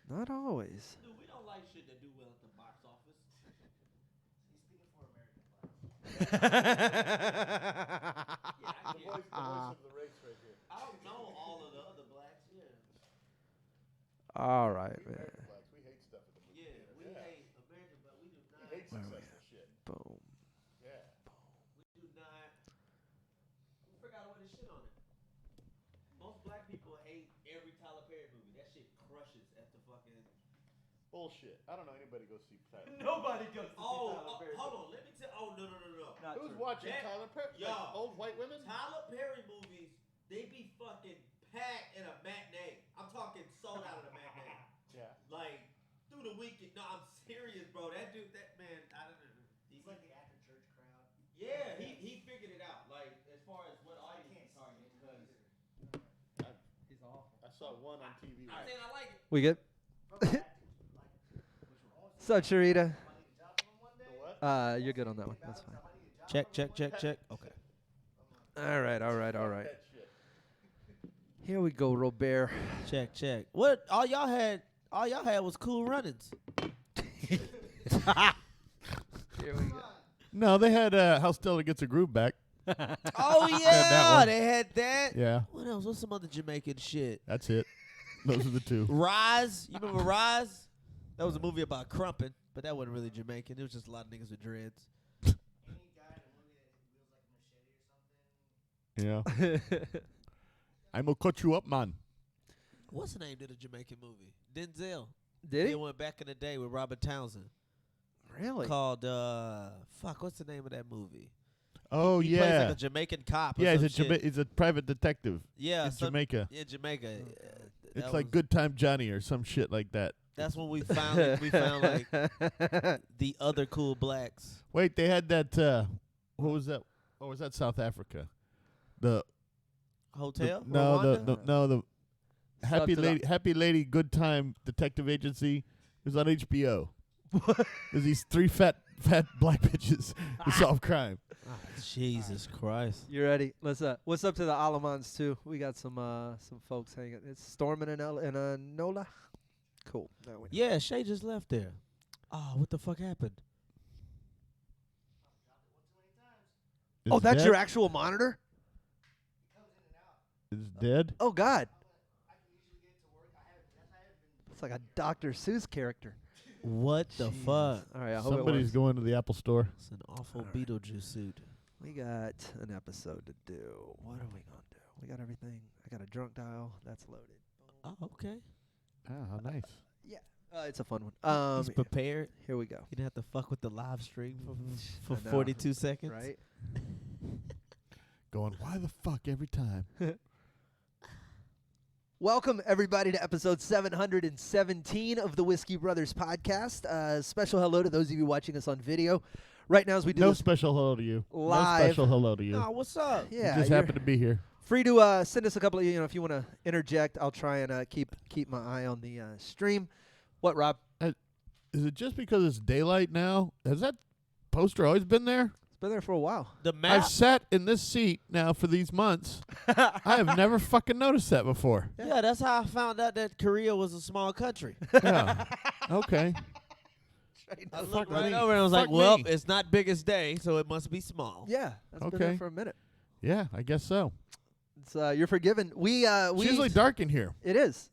Not always. Dude, we don't like shit that do well at the box office. He's speaking for American blacks. Yeah, I The get voice it. of the race right here. I don't know all of the other blacks. Yeah. All right, We man. American blacks, we hate stuff at the movie Yeah, theater. we hate American, but we do We not. hate successful shit. Boom. Yeah. We do not. We forgot what to shit on it. Most black people hate every Tyler Perry movie. That shit crushes at the fucking. Bullshit. I don't know anybody go see Tyler. Nobody goes to Oh, hold on. Let me tell. Oh, no. Not Who's true. watching That- Tyler Perry? Yo. Like old white women? Tyler Perry movies, they be fucking packed in a matinee. I'm talking sold out of the matinee. Yeah. Like through the weekend. No, I'm serious, bro. That dude, that man, I don't know. He's like the after church crowd. Yeah, he figured it out. Like as far as what audience to target, because He's awful. I saw one on TV. I'm saying I like it. We good? What's up, Sharita? The what? You're good on that one. That's fine. Check. Okay. All right. That shit. Here we go, Robert. Check. What all y'all had was Cool Runnings. Here we go. No, they had How Stella Gets a Groove Back. Oh that yeah, one. they had that. Yeah, What else? What's some other Jamaican shit? that's it. Those are the two. Rise. You remember Rise? That was a movie about crumping, but that wasn't really Jamaican. It was just a lot of niggas with dreads. Any guy in a movie that wields like a machete or something. Yeah. I'm gonna cut you up, man. What's the name of the Jamaican movie? Denzel. Did He he? went back in the day with Robert Townsend. Really? Called what's the name of that movie? Oh He plays yeah, like a Jamaican cop. Or yeah. some He's shit. he's a private detective Yeah, in some- Jamaica. Yeah, Jamaica. It's that like was- Good Time Johnny or some shit like that. That's when we found like the other cool blacks. Wait, they had that. What was that? Or was that South Africa? The Hotel? no, Rwanda? the Stuck to the- Happy Lady Good Time Detective Agency. It was on HBO. There's these three fat black bitches who solve crime. Oh, Jesus Christ. You ready? Let's what's up to the Alamans too? We got some folks hanging. It's storming in Nola. Cool. Now we know. Yeah, Shay just left there. Oh, what the fuck happened? Oh, It's that's dead? your actual monitor? It's dead. Oh God. It's like a Dr. Seuss character. What the Jeez. fuck? All right, I hope it Somebody's works. going to the Apple Store. It's an awful All right. Beetlejuice suit. We got an episode to do. What are we gonna do? We got everything. I got a drunk dial. That's loaded. Oh, okay. Ah, how nice. Yeah. It's a fun one. He's prepared. Here we go. You didn't have to fuck with the live stream for I know. 42 seconds. Right? Going, why the fuck every time? Welcome, everybody, to episode 717 of the Whiskey Brothers podcast. Special hello to those of you watching us on video. Right now, as we do No this special hello to you. live. No special hello to you. Oh, what's up? You yeah, just you're happen to be here. free to send us a couple of, if you want to interject, I'll try and keep my eye on the stream. What, Rob? Is it just because it's daylight now? Has that poster always been there? It's been there for a while. The map. I've sat in this seat now for these months. I have never fucking noticed that before. Yeah, that's how I found out that Korea was a small country. Yeah. Okay. I Fuck looked right me. over and I was like, Fuck well, me. it's not biggest day, so it must be small. Yeah, that's been there Okay. for a minute. Yeah, I guess so. It's you're forgiven. We It's usually dark in here. It is.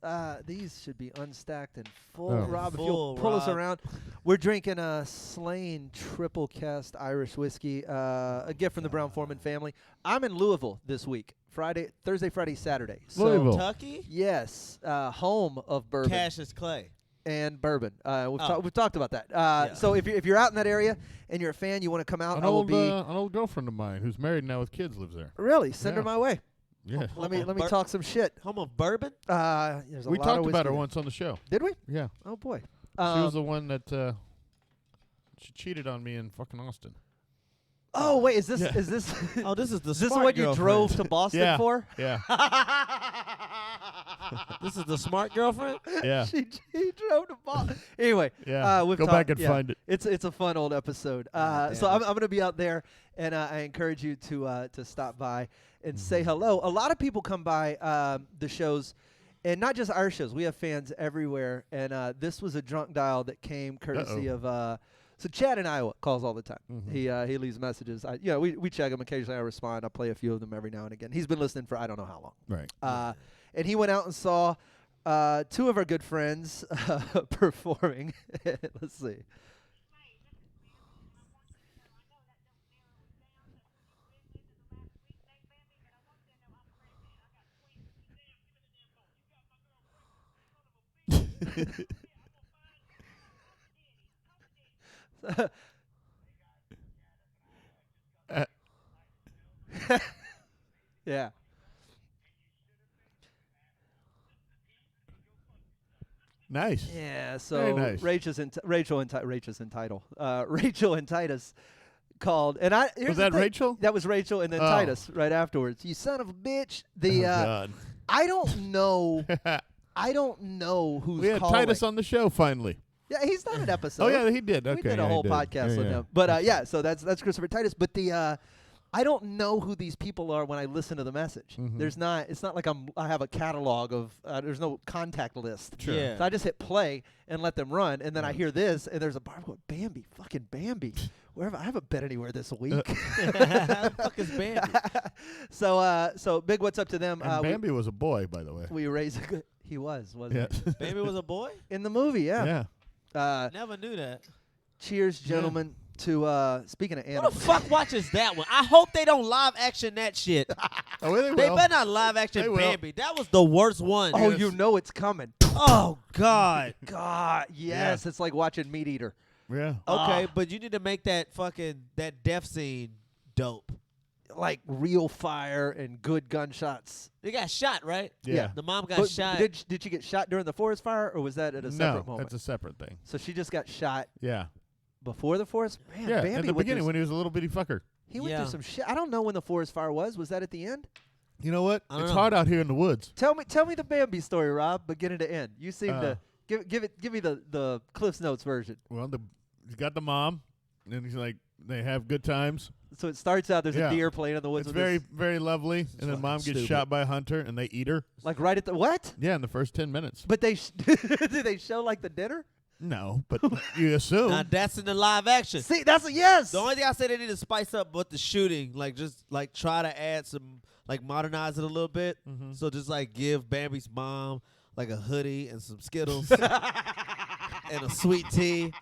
These should be unstacked and full. Oh. Rob, if Full, you'll pull us Rob. around. We're drinking a Slane Triple Cast Irish whiskey, a gift from the Brown Foreman family. I'm in Louisville this week, Thursday, Friday, Saturday. So Louisville. Kentucky? yes, home of bourbon Cassius Clay. and bourbon. We've Oh. we've talked about that. Yeah. So if you're out in that area and you're a fan, you want to come out, An I will old, be an old girlfriend of mine who's married now with kids lives there. really send her yeah. my way. Yeah. Let me Bur- talk some shit. Home of bourbon? There's a We lot talked of about her whiskey once on the show. there. Did we? Yeah. Oh boy. She was the one that she cheated on me in fucking Austin. Oh wait, is this Yeah. is this Oh, this is the is this smart what you girlfriend. drove to Boston Yeah. for? Yeah. This is the smart girlfriend. Yeah. he drove the ball. Anyway, Yeah. we've Go talked- back and yeah. find it. It's a fun old episode. So I'm going to be out there, and I encourage you to stop by and say hello. A lot of people come by the shows, and not just our shows. We have fans everywhere, and this was a drunk dial that came courtesy of. So Chad in Iowa calls all the time. He leaves messages. We check him occasionally. I respond. I play a few of them every now and again. He's been listening for I don't know how long. Right. And he went out and saw two of our good friends performing. Let's see. Yeah. Nice. Yeah, so Very nice. Rachel and Titus called, and here's Was the that thing. Rachel? That was Rachel, and then Oh. Titus right afterwards. You son of a bitch! Oh, God. I don't know. I don't know who's We had calling. Titus on the show finally. Yeah, he's done an episode. Oh yeah, he did. Okay, we did a yeah, he whole did. podcast Yeah, with yeah. him. But yeah, so that's Christopher Titus. But I don't know who these people are when I listen to the message. Mhm. There's not. It's not like I have a catalog of. There's no contact list. Sure. Yeah. So I just hit play and let them run, and then I Right. hear this, and there's a bar going, Bambi, fucking Bambi. Wherever I haven't been anywhere this week. Fuck is Bambi? So big what's up to them. And Bambi was a boy, by the way. we raise a good. He wasn't Yeah. he? Bambi was a boy. In the movie, yeah. Yeah. Never knew that. Cheers, gentlemen. To speaking of Who animals. the fuck watches that one? I hope they don't live action that shit. Oh, they They will. better not live action They will. Bambi. That was the worst one. Oh, you know it's coming. Oh God. God, yes, it's like watching Meat Eater. Yeah. Okay, but you need to make that death scene dope. Like real fire and good gunshots. They got shot, right? Yeah. The mom got But shot. Did you get shot during the forest fire, or was that at a separate No, moment? that's a separate thing. So she just got shot Yeah. before the forest. Man, Yeah. Bambi At the went beginning through when he was a little bitty fucker. he went Yeah. through some shit. I don't know when the forest fire was. Was that at the end? You know what? I don't It's know. hard out here in the woods. Tell me the Bambi story, Rob, beginning to end. You seem Uh, to give me the Cliff's Notes version. Well, he's got the mom, and he's like, they have good times. So it starts out there's Yeah. a deer playing in the woods. It's with very, this- very lovely. And then fucking mom gets stupid. shot by a hunter, and they eat her. like right at the what? Yeah, in the first 10 minutes. But they do they show like the dinner? No, but you assume. Now that's in the live action. See, that's a yes. The only thing I say they need to spice up with the shooting, like just like try to add some, like modernize it a little bit. Mhm. So just like give Bambi's mom like a hoodie and some Skittles and a sweet tea.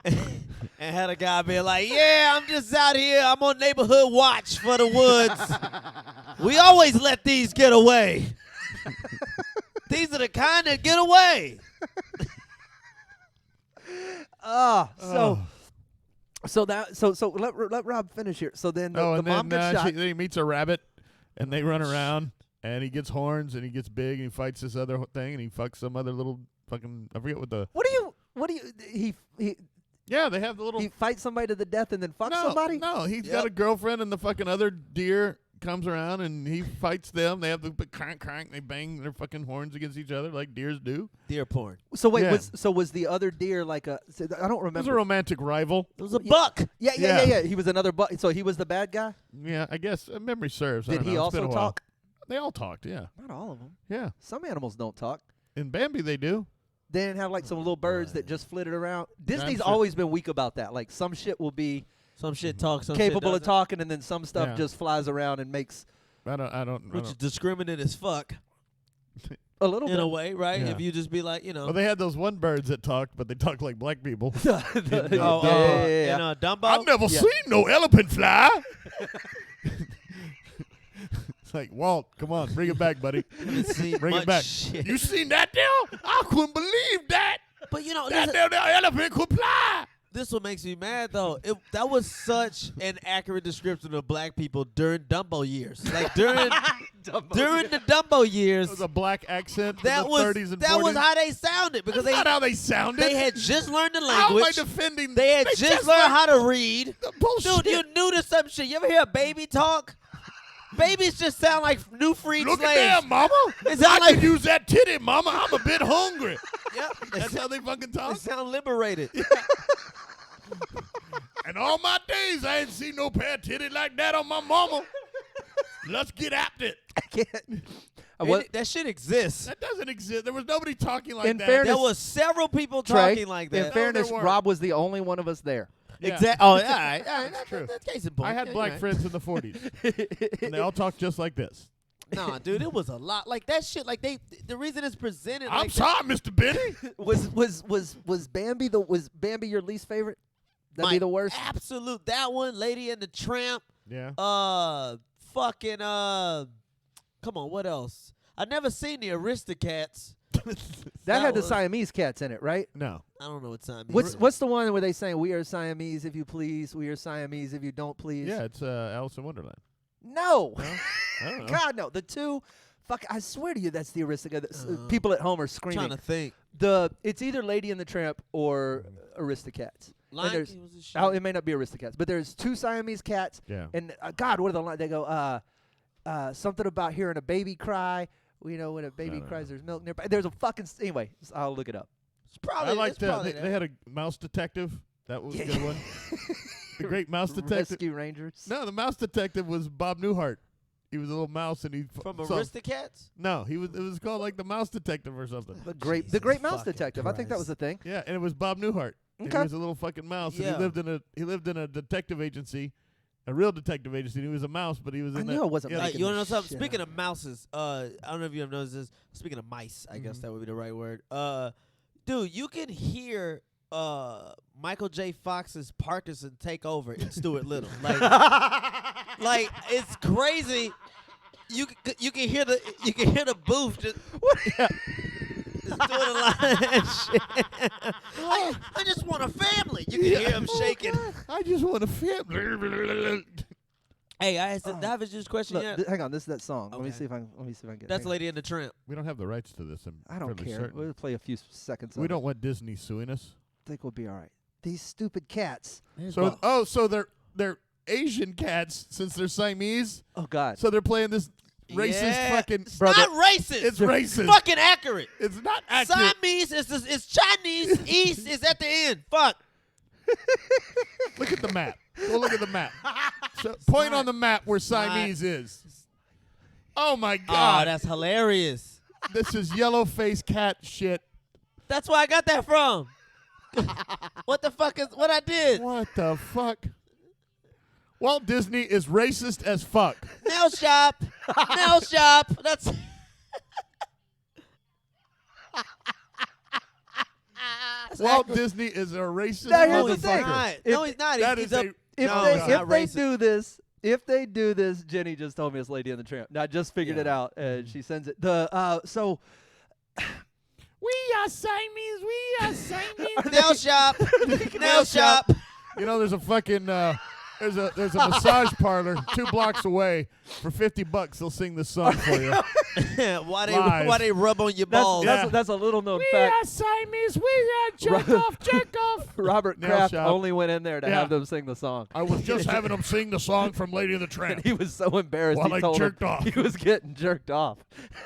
And had a guy be like, yeah, I'm just out here. I'm on neighborhood watch for the woods. We always let these get away. These are the kind that get away. So let Rob finish here. So then the and mom then gets shot. then he meets a rabbit, and they run around, and he gets horns, and he gets big, and he fights this other thing, and he fucks some other little fucking, I forget what the. What do you he Yeah, they have the little. he fights somebody to the death and then fucks no, somebody? No, he's got a girlfriend, and the fucking other deer comes around, and he fights them. They have the crank, crank. They bang their fucking horns against each other like deers do. Deer porn. So wait, Yeah. was the other deer like a? I don't It was remember. a romantic rival. It was a buck. Yeah. He was another so he was the bad guy. Yeah, I guess memory serves. I Did don't he know. It's been also a while. talk? They all talked, yeah. Not all of them. Yeah. Some animals don't talk. In Bambi, they do. They didn't have like some little birds that just flitted around. Disney's sure. always been weak about that. Like some shit will be Some shit talks. Some capable shit of talking, and then some stuff Yeah. just flies around and makes I don't. which is discriminate as fuck a little in bit. a way, right? Yeah. If you just be like, you know. Well, they had those one birds that talked, but they talked like black people. Oh, yeah. and Dumbo. I've never Yeah. seen no elephant fly. It's like, Walt, come on, bring it back, buddy. See Bring much it back. shit. You seen that there? I couldn't believe that. But you know, That there elephant could fly. this what makes me mad though. That was such an accurate description of black people during Dumbo years. Like during the Dumbo years, It was a black accent that in the was 30s and 40s. that was how they sounded because That's not how they sounded. they had just learned the How am I language. defending? They had just learned how to read. the bullshit. Dude, you knew to some shit. You ever hear a baby talk? Babies just sound like new freed Look slaves. at them, mama. It sound I like could use that titty, mama. I'm a bit hungry. Yep. That's how they fucking talk. They sound liberated. And all my days, I ain't seen no pair of titty like that on my mama. Let's get at it. I can't. That shit exists. That doesn't exist. There was nobody talking like In that. fairness- There was several people Trey, talking like in that. fairness, weren't. Rob was the only one of us there. Yeah. Exactly. Oh, yeah, all right. That's true. That's case in point. I had Yeah, black you're right. friends in the 40s, and they all talked just like this. Nah, dude, it was a lot. Like that shit. Like the reason it's presented. I'm like sorry, Mr. Benny. Was Bambi your least favorite? That'd be the worst. Absolute. That one, Lady and the Tramp. Yeah. Fucking. Come on, what else? I never seen the Aristocats. That had the was- Siamese cats in it, right? No. I don't know what time. What's the one where they saying we are Siamese if you please, we are Siamese if you don't please? Yeah, it's Alice in Wonderland. No. No? I don't know. God no. The two. Fuck. I swear to you, that's the Aristocats. People at home are I'm screaming. trying to think. It's either Lady and the Tramp or Aristocats. Lion there's- King was a shit. Oh, it may not be Aristocats, but there's two Siamese cats. Yeah. And God, what are the lines? They go, something about hearing a baby cry. You know, when a baby don't cries, there's milk nearby. There's a fucking anyway. I'll look it up. It's probably. I liked it's probably they had a mouse detective. That was a good one. The great mouse detective. Rescue Rangers. No, the mouse detective was Bob Newhart. He was a little mouse, and he from saw- Aristocats. No, he was. It was called like the Mouse Detective or something. The great Jesus mouse fucking detective. I think that was Christ. the thing. Yeah, and it was Bob Newhart. And Okay. he was a little fucking mouse, and Yeah. he lived in a detective agency, a real detective agency. And he was a mouse, but he was in I knew I wasn't yeah, making You want to know this something? shit Speaking up. of mouses, I don't know if you have noticed this. Speaking of mice, I guess that would be the right word. Dude, you can hear Michael J. Fox's Parkinson take over in Stuart Little. Like it's crazy. You can hear the booth just doing a lot of that shit. I just want a family. You can hear him shaking. I just want to fit. Hey, I asked that was just a question Look, yet. hang on. This is that song. Let me Okay. see if I can get. That's hang on. Lady and the Tramp. We don't have the rights to this. I don't fairly care. certain. We'll play a few seconds. We of don't it. want Disney suing us. I think we'll be all right. These stupid cats. So they're Asian cats since they're Siamese. Oh God. So they're playing this racist Yeah. fucking. It's Brother, not racist. It's racist. Fucking accurate. It's not accurate. Siamese is Chinese. East is at the end. Fuck. Look at the map. Go look at the map. So point on the map where not- Siamese is. Oh my Oh, God! that's hilarious. This is yellow face cat shit. That's where I got that from. What the fuck is what I did? What the fuck? Walt Disney is racist as fuck. Nail shop. Nail shop. That's. Walt Disney is a racist Now, here's the motherfucker. thing. No, he's not. That He's is a. a- If No, they it's not racist. if they do this, Jenny just told me it's Lady and the Tramp. Now I just figured it out, and she sends it. So We are Siamese. We are Siamese. Nail shop. Nail shop. You know, there's a fucking there's a massage parlor 2 blocks away. For $50, they'll sing this song for you. why Live. they rub on your that's balls? that's, Yeah. that's a little known fact. Siamese. We are jerk off, jerk off. Robert Nail Kraft shop. only went in there to Yeah. have them sing the song. I was just having them sing the song from Lady and the And Tramp. he was so embarrassed While he I told him jerked off. he was getting jerked off,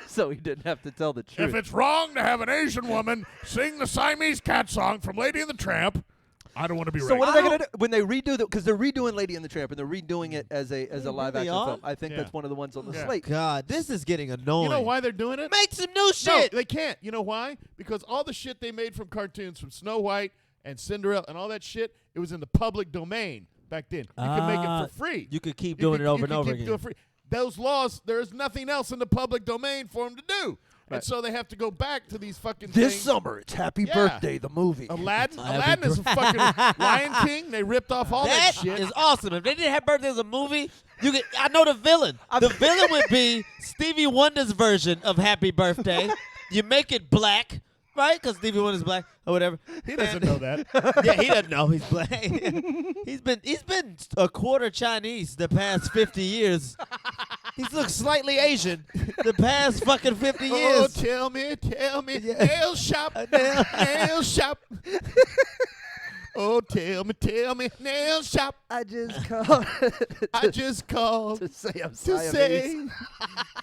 so he didn't have to tell the truth. If it's wrong to have an Asian woman sing the Siamese cat song from Lady and the Tramp, I don't want to be So right. what are they gonna do when they redo because they're redoing Lady and the Tramp and they're redoing it as a live really action are? film? I think Yeah. that's one of the ones on the Yeah. slate. God, this is getting annoying. You know why they're doing it? Make some new shit. No, they can't. You know why? Because all the shit they made from cartoons, from Snow White and Cinderella and all that shit, it was in the public domain back then. You could make it for free. You could keep You doing could- it over you and could over keep again. doing free. Those laws, there is nothing else in the public domain for them to do. Right. And so they have to go back to these fucking This things. summer, it's Happy Yeah. Birthday, the movie. Aladdin, Happy Aladdin is a fucking Lion King. They ripped off all that shit. is awesome. If they didn't have birthday as a movie, you could. I know the villain. The villain would be Stevie Wonder's version of Happy Birthday. You make it black, right? Because Stevie Wonder's black or whatever. He doesn't know that. Yeah, he doesn't know he's black. he's been a quarter Chinese the past 50 years. He's looked slightly Asian the past fucking 50 Oh, years. tell me, nail shop, nail- nail shop. Oh, tell me, nail shop. I just called. I just called to say I'm to Siamese. say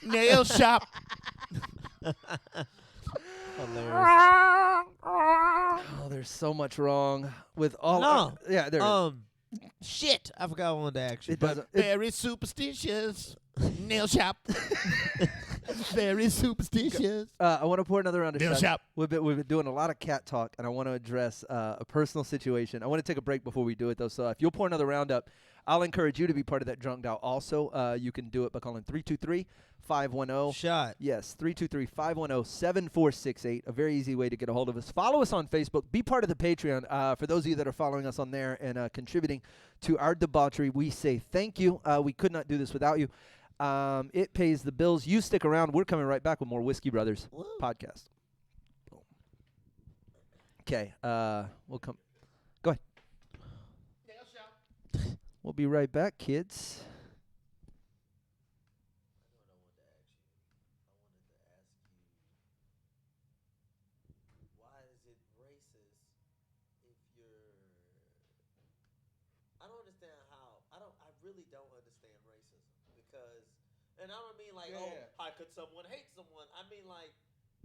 nail shop. Hilarious. Oh, there's so much wrong with all. No. Yeah, there is. Shit. I forgot one to ask you. It doesn't. It, Very superstitious. Nail shop. Very superstitious. I want to pour another round of Nail shots. shop. We've been doing a lot of cat talk, and I want to address a personal situation. I want to take a break before we do it, though. So if you'll pour another round up, I'll encourage you to be part of that drunk dial. Also, you can do it by calling 323-510. Shot. Yes, 323-510-7468. A very easy way to get a hold of us. Follow us on Facebook. Be part of the Patreon. For those of you that are following us on there and contributing to our debauchery, we say thank you. We could not do this without you. It pays the bills. You stick around. We're coming right back with more Whiskey Brothers Woo. podcast. Okay, we'll come. Go ahead. We'll be right back, kids. Why is it racist if you're? I don't understand how. I really don't understand racism because, and I don't mean like, how could someone hate someone? I mean like,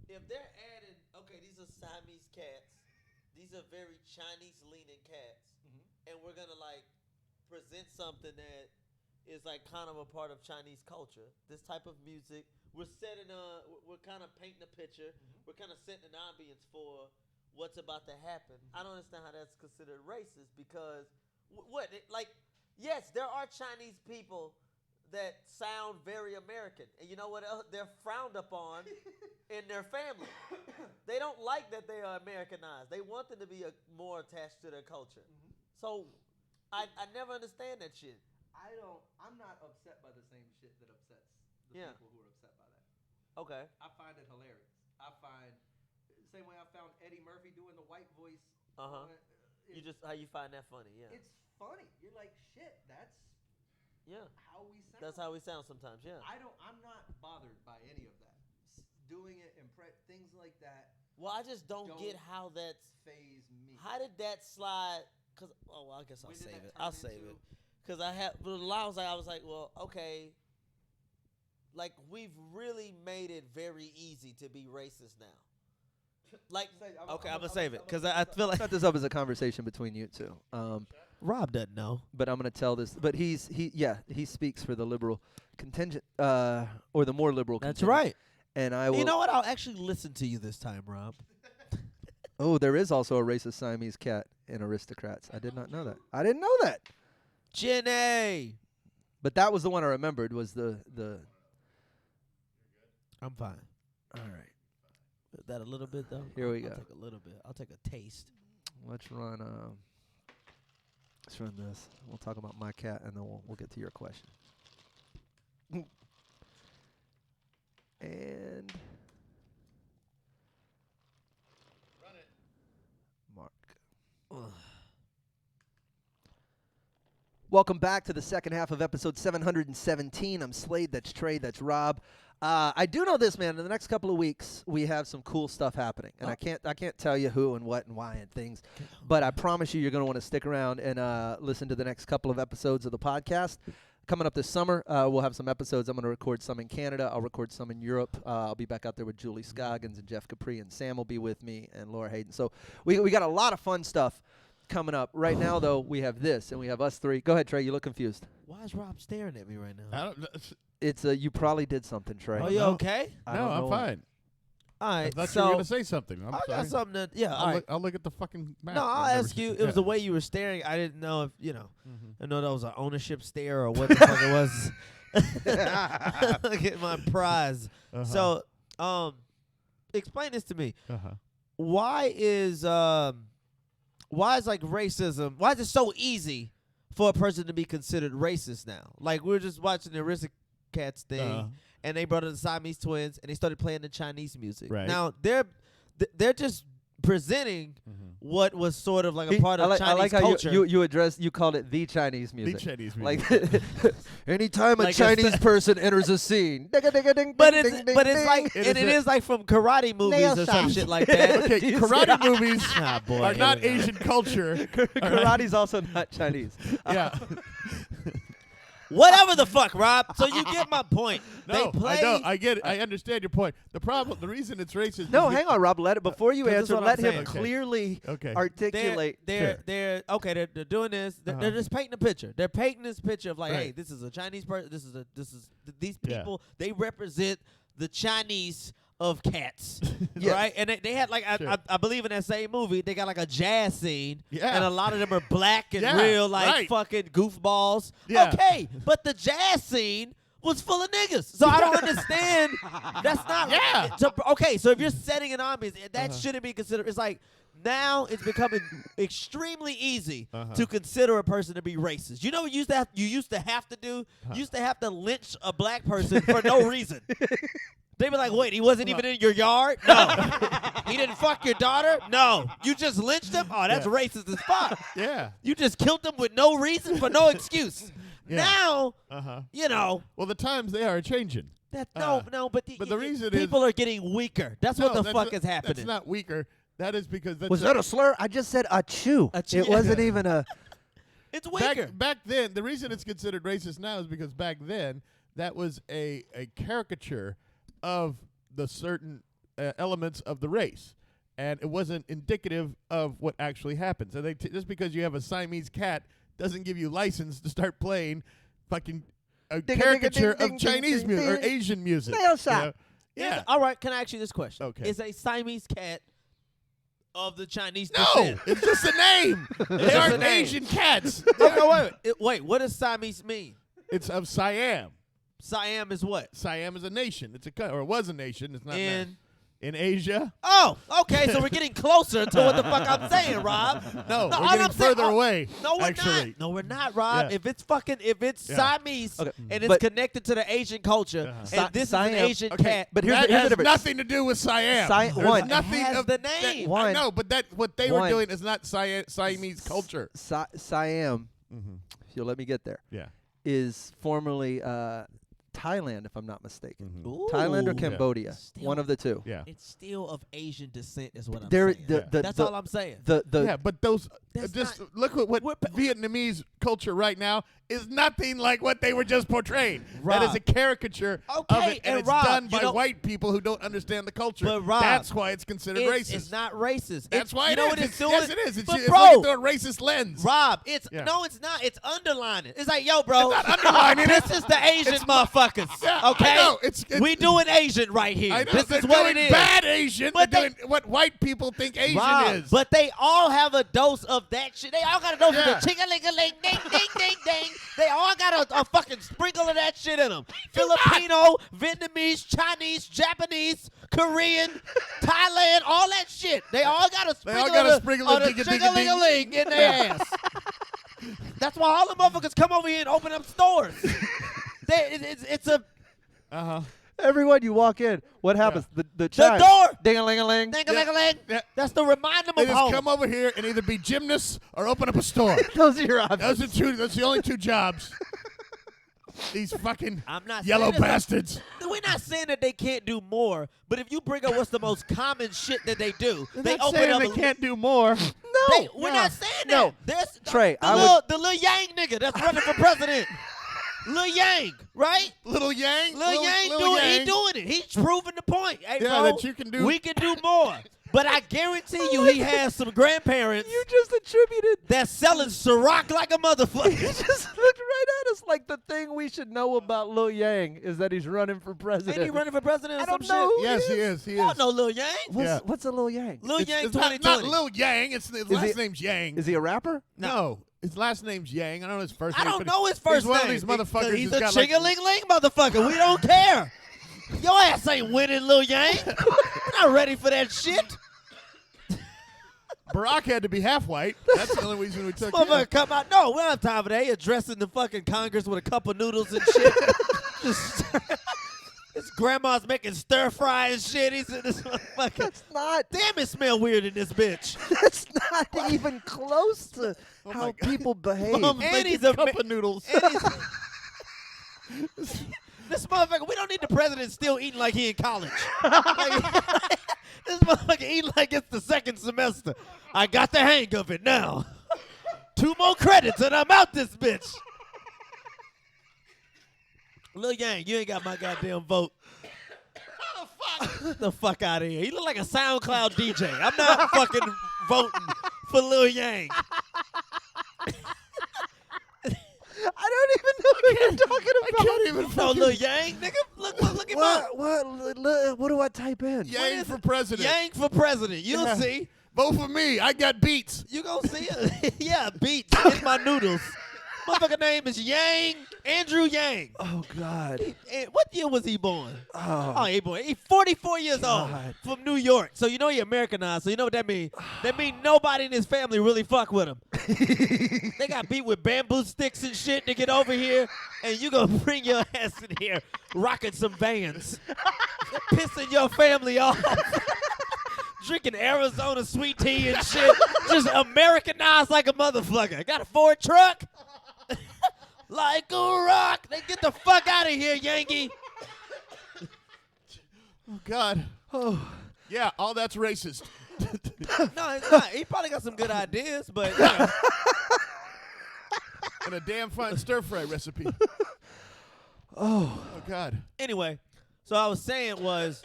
if they're adding, okay, these are Siamese cats, these are very Chinese-leaning cats, and we're gonna like present something that is like kind of a part of Chinese culture. This type of music, we're kind of painting a picture. We're kind of setting an ambience for what's about to happen. I don't understand how that's considered racist because yes, there are Chinese people that sound very American, and you know what else? They're frowned upon in their family. They don't like that they are Americanized. They want them to be more attached to their culture. So I never understand that shit. I'm not upset by the same shit that upsets the Yeah. people who are upset by that. Okay. I find it hilarious. I find same way I found Eddie Murphy doing the white voice. Uh-huh. How you find that funny? Yeah. It's funny. You're like, shit, that's Yeah. how we sound. That's how we sound sometimes. Yeah. I'm not bothered by any of that. Doing it things like that Well, I just don't get Don't- how that's. phase me. How did that slide? Cause I guess I'll When did save that it. turn I'll save into- it. Cause I was like, well, okay. Like we've really made it very easy to be racist now. Like, okay, I'm gonna save it because I feel like set this up as a conversation between you two. Rob doesn't know. But I'm going to tell this. But he speaks for the liberal contingent, or the more liberal. That's contingent. right. And I will. You know what? I'll actually listen to you this time, Rob. Oh, there is also a racist Siamese cat in Aristocrats. I did not know that. I didn't know that. Jenny. But that was the one I remembered. Was the. I'm fine. All right. That a little bit though. Here we I'll go. take a little bit. I'll take a taste. Let's run. Let's run this. We'll talk about my cat, and then we'll get to your question. And Run it. Mark. Welcome back to the second half of episode 717. I'm Slade. That's Trey. That's Rob. I do know this, man. In the next couple of weeks, we have some cool stuff happening, and I can't tell you who and what and why and things, but I promise you're going to want to stick around and listen to the next couple of episodes of the podcast. Coming up this summer, we'll have some episodes. I'm going to record some in Canada. I'll record some in Europe. I'll be back out there with Julie Scoggins and Jeff Capri, and Sam will be with me, and Laura Hayden. So we got a lot of fun stuff coming up. Right now, though, we have this, and we have us three. Go ahead, Trey. You look confused. Why is Rob staring at me right now? I don't. It's you probably did something, Trey. Oh, you no. okay? I No, don't I'm know. fine. All I right. thought you So were gonna say something. I'm I sorry. got something to. Yeah. All right. I'll look at the fucking map. No, I'll I've never ask seen- you. It was the yeah. way you were staring. I didn't know if I Mhm. know that was an ownership stare or what the fuck it was. Get my prize. Uh-huh. So, explain this to me. Uh-huh. Why is like racism? Why is it so easy for a person to be considered racist now? Like we were just watching the Aristocats thing, Uh-huh. and they brought in the Siamese twins, and they started playing the Chinese music. Right. Now they're just presenting Mhm. what was sort of like a He- part of I Chinese like how culture. you called it the Chinese The music. Chinese Like music. anytime a Like it's Chinese the- person enters a scene, but it's like It and is it a- is like from karate movies Nail or some shot. shit like that. Okay, karate movies Ah, boy, are here not we go. Asian culture. Karate's also not Chinese. Yeah. Whatever the fuck, Rob. So you get my point. No, they play. I know. I get it. I understand your point. The reason it's racist. No, is hang on, Rob. Let it before you 'cause that's answer. what I'm Let him saying. Okay. clearly Okay. articulate. They're okay. They're doing this. They're Uh-huh. just painting a picture. They're painting this picture of like, Right. hey, this is a Chinese person. These Yeah. people. They represent the Chinese of cats, Yes. right? And they had like Sure. I believe in that same movie they got like a jazz scene, Yeah. and a lot of them are black and Yeah, real like right. fucking goofballs. Yeah. Okay, but the jazz scene was full of niggas, so I don't understand. That's not Yeah. okay, so if you're setting an ambiance, that Uh-huh. shouldn't be considered. It's like now it's becoming extremely easy Uh-huh. to consider a person to be racist. You know what you used to have to do? Huh. You used to have to lynch a black person for no reason. They'd be like, wait, he wasn't even in your yard? No. He didn't fuck your daughter? No. You just lynched him? Oh, that's Yeah. racist as fuck. Yeah. You just killed him with no reason for no excuse. Yeah. Now, Uh huh. you know, Well, the times they are changing. that Uh, but the reason is- people are getting weaker. That's what No, the fuck not- is happening. That's not weaker. That is because that's Was that a slur? I just said a chew. A chew. It wasn't even a. It's weaker. back then. The reason it's considered racist now is because back then that was a caricature of the certain elements of the race, and it wasn't indicative of what actually happens. And just because you have a Siamese cat doesn't give you license to start playing fucking a Ding, caricature ding, ding, of ding, Chinese ding, music or ding. Asian music. Nail you shot. know? Yeah. All right, can I ask you this question? Okay. Is a Siamese cat of the Chinese No, descent? it's just a name. They just a aren't name. Asian cats. Okay, wait. What does Siamese mean? It's of Siam. Siam is what? Siam is a nation. It's or it was a nation. It's not now. In In Asia. oh, okay. So we're getting closer to what the fuck I'm saying, Rob. No, No, we're all getting I'm saying- further away. No, we're actually. not. No, we're not, Rob. Yeah. If it's Yeah. Siamese Okay, and it's but- connected to the Asian culture, Uh-huh. and this Siam- is an Asian Okay, cat, But here's that the, here's has the difference. nothing to do with Siam. Siam- There's one. nothing It has of the that- name. I One. know, but what they were One. doing is not Siamese culture. Siam, Mm-hmm. if you'll let me get there, Yeah. is formerly Thailand, if I'm not mistaken. Mhm. Ooh. Thailand or Yeah. Cambodia, Still- one of the two. Yeah. It's still of Asian descent, is what I'm There, saying. That's the, all I'm saying. the Yeah, but those That's just not- look at what we're- Vietnamese culture right now is nothing like what they were just portraying. That is Rob. a caricature of Okay, it, and it's Rob, done you by know- white people who don't understand the culture. But Rob, that's why it's considered racist. It's not racist. That's why you it know is. what it's doing? Yes, it is. It's, But it's bro, looking through a racist lens. Rob, it's Yeah. no, it's not. It's underlining. It's like, yo, bro, It's not underlining this it. is the Asian motherfuckers. Yeah, okay, I know. It's we doing Asian right here. I know. This They're is what doing it is. bad Asian. But They're doing what white people think Asian Rob, is. but they all have a dose of that shit. They all got a dose Yeah. of the ching-a-ling-a-ling, ding, ding, ding, ding. They all got a fucking sprinkle of that shit in them. Filipino, Vietnamese, Chinese, Japanese, Korean, Thailand, all that shit. They all got a sprinkle got a of the, sprinkle of of the ding-a-ding-a-ding. ching-a-ling-a-ling in their ass. That's why all the motherfuckers come over here and open up stores. It's a uh-huh. Everyone you walk in, what happens? The the chimes. door. Ding-a-ling-a-ling. Ding-a-ling-a-ling. Yeah. That's to remind them They of just home. come over here and either be gymnasts or open up a store. Those are your options. Those are two. That's the only two jobs. These fucking I'm not yellow saying it's bastards. We're not saying that they can't do more, but if you bring up what's the most common shit that they do, They're they not open saying up. they can't do more. No, We're no. not saying that. No. There's Trey, the I little, the Lil Yang nigga that's running for president. Lil Yang, right? Little Yang. Lil Yang Lil doing he Yang. doing it. He's proving the point. Hey, Yeah, bro, that you can do- We can do more. But I guarantee you he has some grandparents You just attributed. that's selling Ciroc like a You motherfucker. just looked right at us like the thing we should know about Lil Yang is that he's running for president. Ain't he running for president or I some don't know. shit? Yes, he is. He I don't is. know Lil Yang. Yeah. What's a Lil Yang? Lil Yang It's not 2020. Lil Yang. It's his last he- name's Yang. Is he a rapper? No, his last name's Yang. I don't know his first I name. don't but know his first he's one name. of these motherfuckers He's who's a got like. ching-a-ling-ling motherfucker. We don't care. Your ass ain't winning, Lil Yang. We're not ready for that shit. Barack had to be half white. That's the only reason we took him. Motherfucker come out. No, we don't have time for that. He addressing the fucking Congress with a cup of noodles and shit. Just, it's grandma's making stir fry and shit. He's in this motherfucker. That's not. Damn, it smell weird in this bitch. That's not even close to how my God. people behave. Mom's And making he's a cup ma- of noodles. And this motherfucker, we don't need the president still eating like he in college. Like, this motherfucker eating like it's the second semester. I got the hang of it now. 2 more credits and I'm out this bitch. Lil Yang, you ain't got my goddamn vote. The fuck out of here. He look like a SoundCloud DJ. I'm not fucking voting for Lil Yang. I don't even know what you're talking I about. can't even No, fucking Lil Yang, nigga. Look him up. What do I type in? Yang is for it? president. Yang for president. You'll Yeah. see. Vote for me. I got beats. You gonna see it. Yeah, beats in my noodles. Motherfucker name is Yang, Andrew Yang. Oh God. And what year was he born? Oh. Oh, he born. He's 44 years old God. from New York. So you know he Americanized. So you know what that means? That means nobody in his family really fuck with him. They got beat with bamboo sticks and shit to get over here, and you gonna bring your ass in here rocking some Vans, pissing your family off. Drinking Arizona sweet tea and shit. Just Americanized like a motherfucker. Got a Ford truck? Like a rock. They get the fuck out of here, Yankee. Oh, God. Oh. Yeah, all that's racist. No, it's not. He probably got some good ideas, but you know. And a damn fine stir-fry recipe. Oh. Oh, God. Anyway, so I was saying was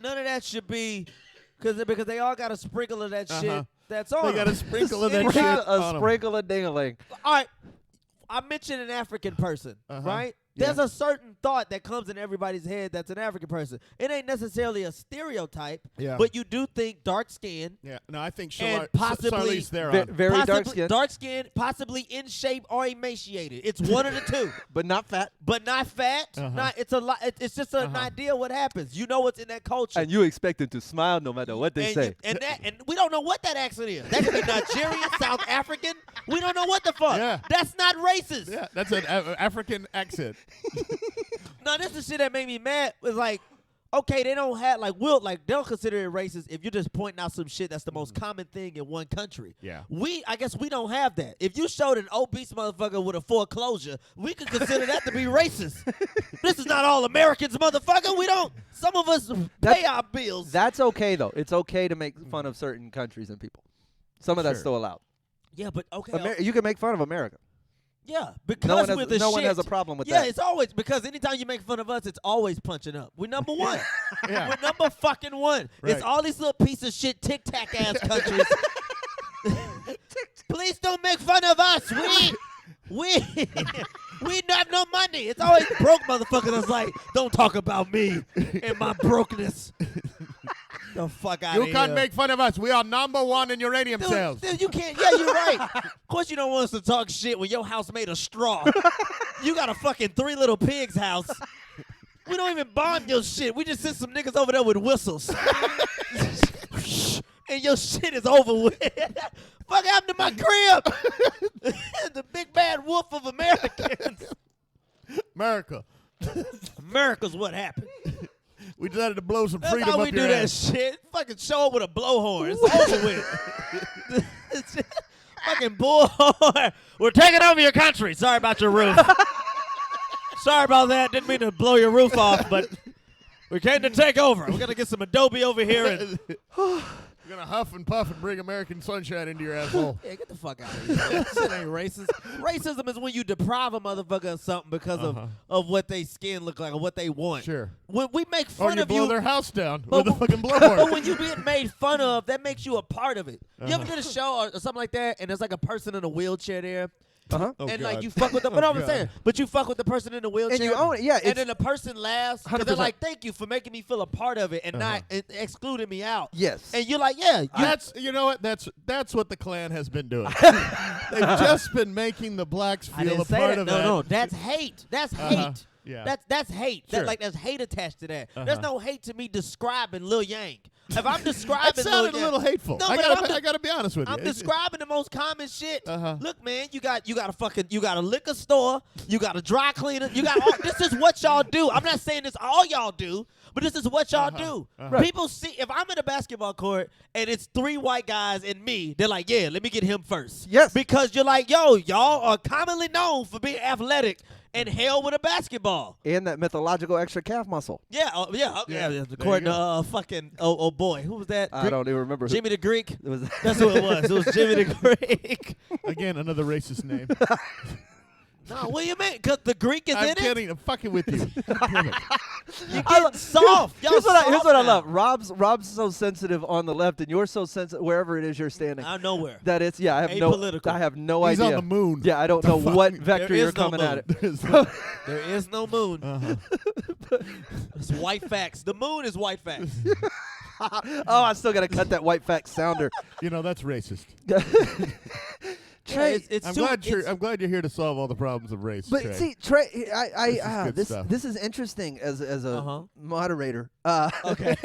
none of that should be because they all got a sprinkle of that shit that's on They got a them. sprinkle of that Anyway, shit. A on 'em. sprinkle of ding-a-ling. All right, I mentioned an African person, right? Yeah. There's a certain thought that comes in everybody's head that's an African person. It ain't necessarily a stereotype, Yeah. but you do think dark skin, Yeah, no, I think And possibly Charlize Theron. Very dark possibly skin, dark skin, possibly in shape or emaciated. It's one of the two. but not fat. But not fat. Not it's a lot. It's just an idea what happens. You know what's in that culture. And you expect them to smile no matter what they and say. and we don't know what that accent is. That could be Nigerian, South African. We don't know what the fuck. Yeah. That's not racist. Yeah, that's an African accent. No, this is shit that made me mad. Was like, okay, they don't have they'll consider it racist if you're just pointing out some shit that's the most common thing in one country. Yeah. I guess we don't have that. If you showed an obese motherfucker with a foreclosure, we could consider that to be racist. This is not all Americans, motherfucker. We don't. Some of us pay our bills. That's okay though. It's okay to make fun of certain countries and people. Some of that's Sure. still allowed. Yeah, but okay. You can make fun of America. Yeah, because No one has, with the no one shit, has a problem with yeah, that. it's always because anytime you make fun of us, it's always punching up. We're number one. Yeah. We're number fucking one. Right. It's all these little piece of shit tic tac ass countries. Please don't make fun of us. We have no money. It's always broke motherfuckers that's like, don't talk about me and my brokenness. The fuck out of here. You can't make fun of us. We are number one in uranium sales. Dude, you can't. Yeah, you're right. Of course, you don't want us to talk shit when your house made of straw. You got a fucking Three Little Pigs house. We don't even bomb your shit. We just sent some niggas over there with whistles. And your shit is over with. Fuck happened to my crib? The big bad wolf of Americans. America. America's what happened. We decided to blow some That's freedom how up we do your that ass. shit. Fucking show up with a blowhorn. It's over with. Fucking bullhorn. We're taking over your country. Sorry about your roof. Sorry about that. Didn't mean to blow your roof off, but we came to take over. We're going to get some Adobe over here. And You're going to huff and puff and bring American sunshine into your asshole. yeah, get the fuck out of here. That shit ain't racist. Racism is when you deprive a motherfucker of something because of what they skin look like or what they want. Sure. When we make Or fun you of blow you, their house down But with a fucking but blowhorn. when you being made fun of, that makes you a part of it. You ever did a show or something like that, and there's like a person in a wheelchair there, Uh-huh. Oh, and God. like you fuck with them. But Oh, I'm God. saying, but you fuck with the person in the wheelchair, And you own it. Yeah, and it's then the person laughs because they're 100%. like, "Thank you for making me feel a part of it and not excluding me out." yes. And you're like, "Yeah, You know what? That's what the Klan has been doing. They've just been making the blacks I feel didn't a say part that. of No, that. no, that's hate. That's hate. Yeah. That's hate. Sure. There's hate attached to that. There's no hate to me describing Lil Yang. if I'm describing, That sounded a little hateful. No, I but gotta, I'm I gotta be honest with you. I'm describing the most common shit. Uh-huh. Look, man, you got a liquor store, you got a dry cleaner, you got all, this is what y'all do. I'm not saying this all y'all do, but this is what y'all do. Right. People see if I'm in a basketball court and it's 3 white guys and me, they're like, yeah, let me get him first. Yes. Because you're like, yo, y'all are commonly known for being athletic and hell with a basketball. And that mythological extra calf muscle. Yeah, Yeah, according there to you fucking oh boy, who was that? I don't even remember who. Jimmy the Greek. It was That's who it was. It was Jimmy the Greek. Again, another racist name. No, what do you mean? Because the Greek is I'm in it? kidding. I'm fucking with you. Damn it. You're getting soft. Y'all Here's soft what I now. love. Rob's so sensitive on the left, and you're so sensitive wherever it is you're standing. Out of nowhere. That it's I have Apolitical. I have no He's idea. on the moon. Yeah, I don't The know what fuck? vector There you're is no coming at moon. it. There's no- There is no moon. uh-huh. It's white facts. The moon is white facts. Oh, I still gotta cut that white fact sounder. You know, that's racist. Trey, it's I'm too, glad you're. it's- I'm glad you're here to solve all the problems of race. but Trey. see, Trey, This is good this stuff. this is interesting as a Uh-huh. moderator. Okay.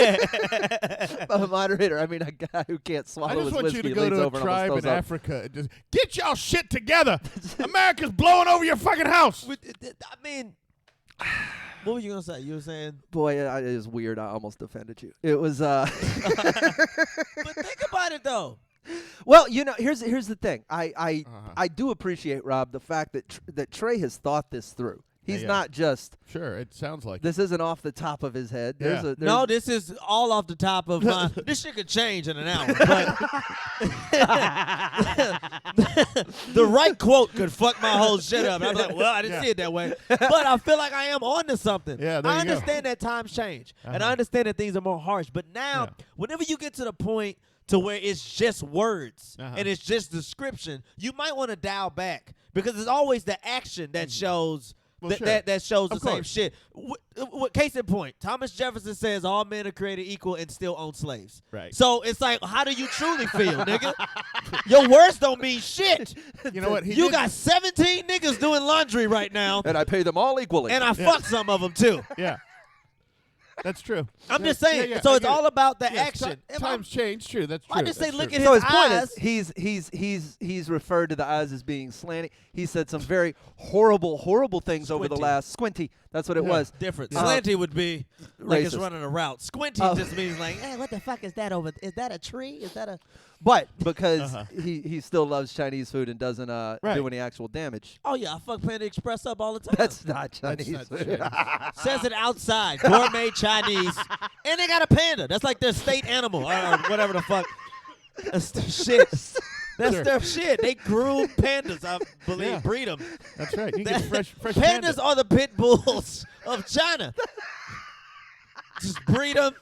A moderator. I mean, a guy who can't swallow I just his want whiskey you to and go leans to a over and tribe almost in throws up. Africa and just get y'all shit together. America's blowing over your fucking house. I mean, what were you going to say? You were saying, Boy, it is weird. I almost offended you. It was. but think about it, though. Well, here's the thing. I Uh-huh. do appreciate, Rob, the fact that Trey has thought this through. He's Yeah. not just. Sure, it sounds like. This isn't off the top of his head. There's Yeah. a, there's No, this is all off the top of my. This shit could change in an hour. But the right quote could fuck my whole shit up. And I'm like, well, I didn't Yeah. see it that way. But I feel like I am on to something. Yeah, there I you go. understand that times change. And I Uh-huh. understand that things are more harsh. But now, Yeah. whenever you get to the point to where it's just words Uh-huh. and it's just description, you might want to dial back because it's always the action that shows Well, that, sure. that shows the Of same course. shit. Case in point, Thomas Jefferson says all men are created equal and still own slaves. Right. So it's like, how do you truly feel, nigga? Your words don't mean shit. You know what? He You did- got 17 niggas doing laundry right now, and I pay them all equally. and I fuck some of them too. Yeah. That's true. I'm Yeah, just saying. yeah, yeah, so I it's get it. all about the Yes, action. If times change. True. That's true. I just say, That's look true. at so his his point eyes. is he's referred to the eyes as being slanty. He said some very horrible things over the Squinty. last squinty. That's what it Yeah. was. Different. Yeah. Slanty would be like it's Racist. running a route. Squinty Oh. just means like, hey, what the fuck is that over? Is that a tree? Is that a? But because Uh-huh. he still loves Chinese food and doesn't Right. do any actual damage. Oh yeah, I fuck Panda Express up all the time. That's not That's Chinese not food. Chinese. Says it outside, gourmet Chinese, and they got a panda. That's like their state animal or whatever the fuck. That's their shit. That's Sure. their shit. They groom pandas, I believe, Yeah. breed them. That's right. You get fresh Pandas panda. are the pit bulls of China. Just breed them.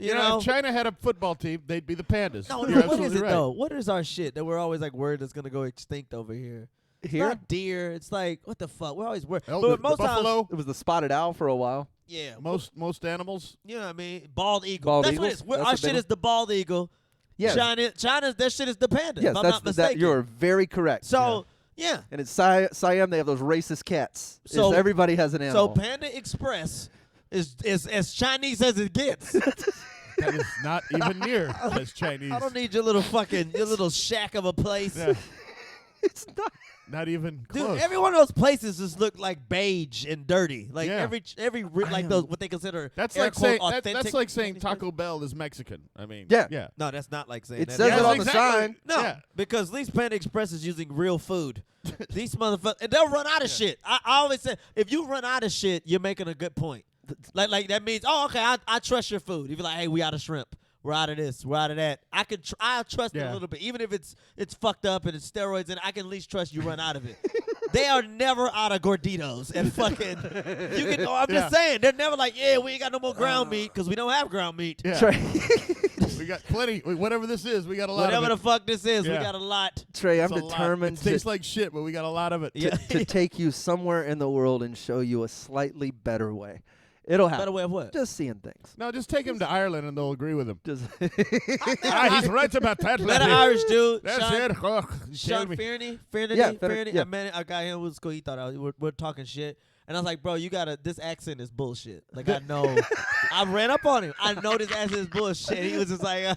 You know. if China had a football team, they'd be the pandas. No, You're what is absolutely it right. though? What is our shit that we're always like worried that's gonna go extinct over here? It's Here? not deer. It's like what the fuck? We're always worried. Well, but the most times, buffalo, It was the spotted owl for a while. yeah, most animals. you know what I mean. Bald eagle. Bald That's what it eagles? is. We're- That's Our a big shit one? is the bald eagle. Yes. China's their shit is the panda. Yes, if I'm that's not mistaken. you're very correct. So yeah. And in Siam, they have those racist cats. So- Everybody has an So animal. Panda Express is as Chinese as it gets. That is not even near as Chinese. I don't need your little shack of a place. Yeah, it's not. not even Dude, close. every one of those places just look like beige and dirty. Like Yeah. like those what they consider That's air like quote, saying authentic. that's like saying Taco Bell is Mexican. I mean, Yeah. yeah. No, that's not like saying It that. says Yes, it on the exactly. sign. No, Yeah. because at least Panda Express is using real food. These motherfuckers, and they'll run out of shit. I always say, if you run out of shit, you're making a good point. Like that means, oh, okay, I trust your food. If you're like, hey, we out of shrimp, we're out of this, we're out of that. I'll trust it Yeah. a little bit, even if it's fucked up and it's steroids, and I can at least trust you run out of it. They are never out of Gorditos and fucking. You can. I'm Yeah. just saying, they're never like, yeah, we ain't got no more ground meat because we don't have ground meat. Yeah. Trey, We got plenty. Whatever this is, we got a lot Whatever of the it. fuck this is, we Yeah. got a lot. Trey, I'm It's a lot. determined It tastes like shit, but we got a lot of it. Yeah. to take you somewhere in the world and show you a slightly better way. It'll happen. Better way of what? Just seeing things. No, just take him to Ireland and they'll agree with him. Just He's right about that. Met an Irish dude. That's Sean, it. Oh, you Sean killed me. Fearney. Yeah, Fearney. yeah. I met a guy who was cool. He thought we're talking shit. And I was like, bro, you gotta, this accent is bullshit. Like, I know. I ran up on him. I noticed as his bullshit. He was just like,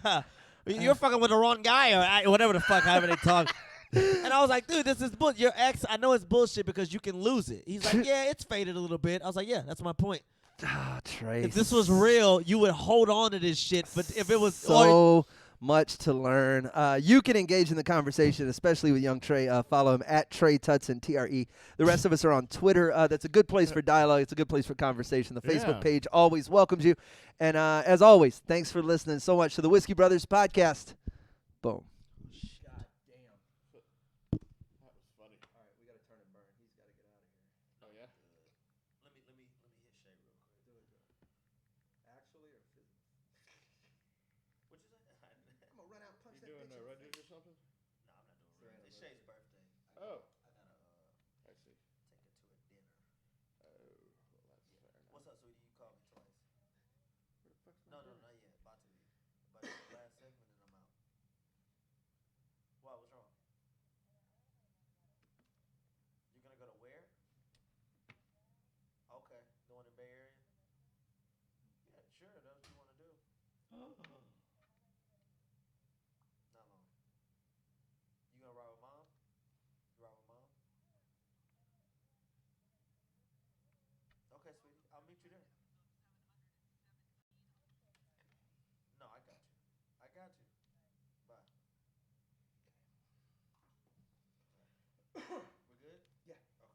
"You're fucking with the wrong guy," or whatever the fuck, however they talk. And I was like, "Dude, this is bull. Your ex. I know it's bullshit because you can lose it." He's like, "Yeah, it's faded a little bit." I was like, "Yeah, that's my point. Trace. If this was real, you would hold on to this shit. But if it was so much to learn. You can engage in the conversation, especially with young Trey. Follow him at Trey Tutson, TRE. The rest of us are on Twitter. That's a good place for dialogue. It's a good place for conversation. The Facebook Yeah. page always welcomes you. And as always, thanks for listening so much to the Whiskey Brothers podcast. Boom. That was funny. All right, we got to turn and burn. He's got to get out of here. Oh yeah. let me hit Shay real quick. Actually or physically? What you say? I'm going to run out and punch You doing Red News or something? No, I'm not doing it. It's Shay's birthday. Oh, I gotta I see. take her to a dinner. Oh, well, that's fair enough. What's up, sweetie? You called me twice. Where the fuck's No, my not dinner? yet. About to be. But it's the last segment and I'm out. Why? What's wrong? You're gonna go to where? Okay, the one in Bay Area. Yeah, sure. That's what you want to do. Not long. You gonna ride with mom? You ride with mom? Okay, sweetie. I'll meet you there. No, I got you. I got you. Bye. We're good? Yeah. Okay.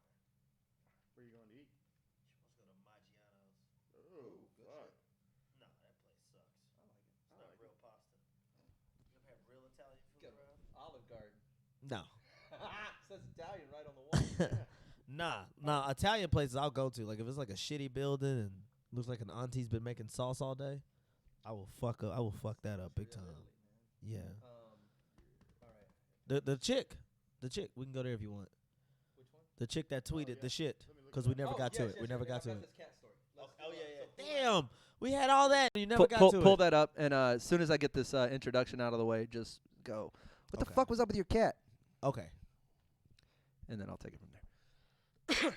Where you going to eat? She wants to go to Maggiano's. Oh, fuck. No, that place sucks. I like it. It's not real pasta. You ever have real Italian food, Go. bro? Olive Garden. No. Says Italian right on the wall. Nah. Italian places I'll go to. Like if it's like a shitty building and looks like an auntie's been making sauce all day, I will fuck that up big time. Yeah. All right. The chick. We can go there if you want. Which one? The chick that tweeted yeah. the shit Let me look because at we that. never got to it. We never got to it. This cat story. Damn. We had all that and you never got to Pull it. that up, and as soon as I get this introduction out of the way, just go. What the Okay. fuck was up with your cat? Okay. And then I'll take it from there.